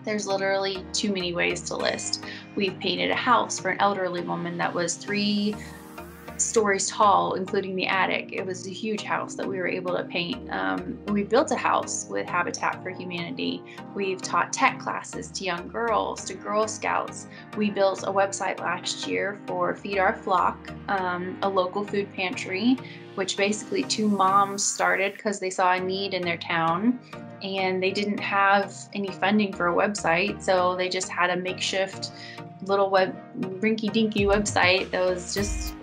There's literally too many ways to list. We've painted a house for an elderly woman that was 3 stories tall, including the attic. It was a huge house that we were able to paint. We built a house with Habitat for Humanity. We've taught tech classes to young girls, to Girl Scouts. We built a website last year for Feed Our Flock, a local food pantry, which basically 2 moms started because they saw a need in their town and they didn't have any funding for a website. So they just had a makeshift little rinky-dinky website that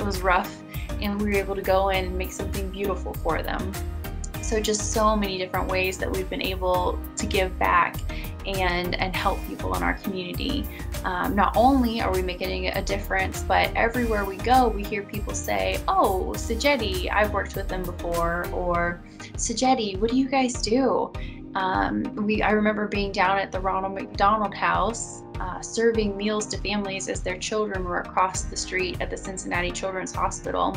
was rough, and we were able to go in and make something beautiful for them. So just so many different ways that we've been able to give back and help people in our community. Not only are we making a difference, but everywhere we go, we hear people say, "Oh, Sajetti, I've worked with them before," or "Sajetti, what do you guys do?" I remember being down at the Ronald McDonald House, serving meals to families as their children were across the street at the Cincinnati Children's Hospital,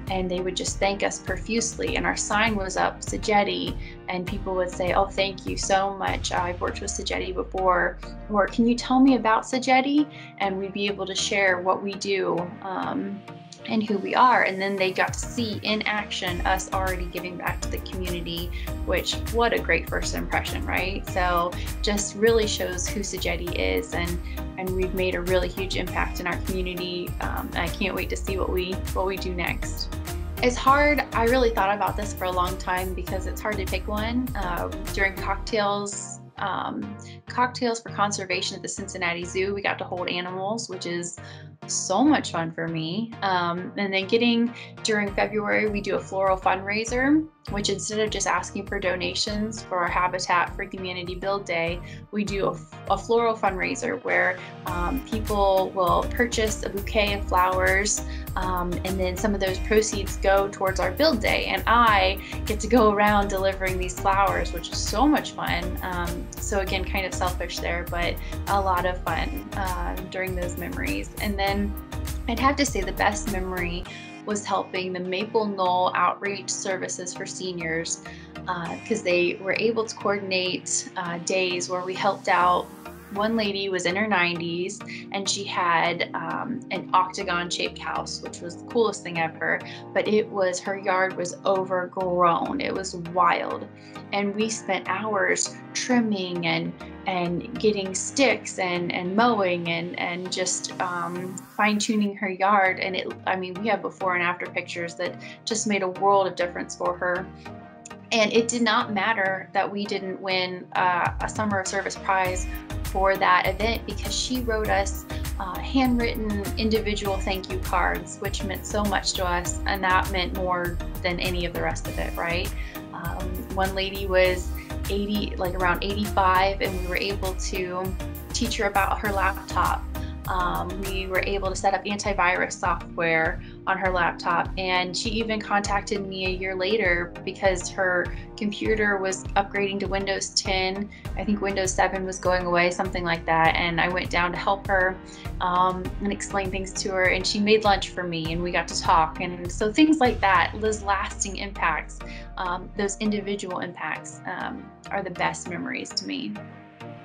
and they would just thank us profusely, and our sign was up, Sajetti, and people would say, "Oh, thank you so much, I've worked with Sajetti before," or "Can you tell me about Sajetti?" And we'd be able to share what we do and who we are, and then they got to see in action us already giving back to the community, which, what a great first impression, right? So just really shows who Sajetti is, and we've made a really huge impact in our community. I can't wait to see what we do next. It's hard. I really thought about this for a long time because it's hard to pick one. During cocktails for conservation at the Cincinnati Zoo, we got to hold animals, which is so much fun for me. And then during February, we do a floral fundraiser, which instead of just asking for donations for our Habitat for Humanity Build Day, we do a floral fundraiser where people will purchase a bouquet of flowers, and then some of those proceeds go towards our Build Day, and I get to go around delivering these flowers, which is so much fun. So again, kind of selfish there, but a lot of fun during those memories. And then I'd have to say the best memory was helping the Maple Knoll Outreach Services for Seniors, because they were able to coordinate days where we helped out. One lady was in her 90s, and she had an octagon-shaped house, which was the coolest thing ever, but her yard was overgrown. It was wild. And we spent hours trimming and getting sticks and mowing and just fine-tuning her yard. And we have before and after pictures that just made a world of difference for her. And it did not matter that we didn't win a Summer of Service prize for that event, because she wrote us handwritten individual thank you cards, which meant so much to us, and that meant more than any of the rest of it, right? One lady was around 85, and we were able to teach her about her laptop. We were able to set up antivirus software on her laptop, and she even contacted me a year later because her computer was upgrading to Windows 10. I think Windows 7 was going away, something like that, and I went down to help her and explain things to her, and she made lunch for me, and we got to talk. And so things like that, those lasting impacts, those individual impacts are the best memories to me.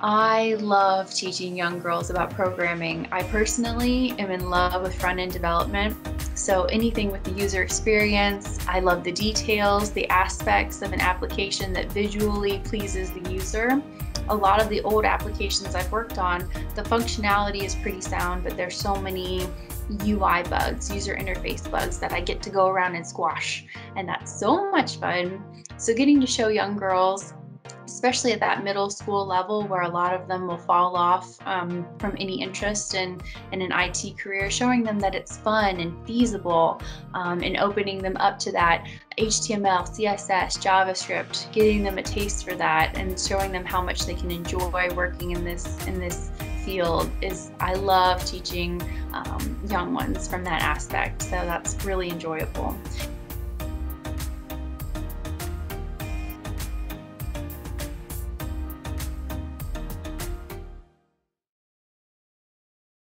I love teaching young girls about programming. I personally am in love with front-end development. So anything with the user experience, I love the details, the aspects of an application that visually pleases the user. A lot of the old applications I've worked on, the functionality is pretty sound, but there's so many UI bugs, user interface bugs, that I get to go around and squash. And that's so much fun. So getting to show young girls, especially at that middle school level where a lot of them will fall off from any interest in an IT career, showing them that it's fun and feasible, and opening them up to that HTML, CSS, JavaScript, getting them a taste for that and showing them how much they can enjoy working in this field. I love teaching young ones from that aspect, so that's really enjoyable.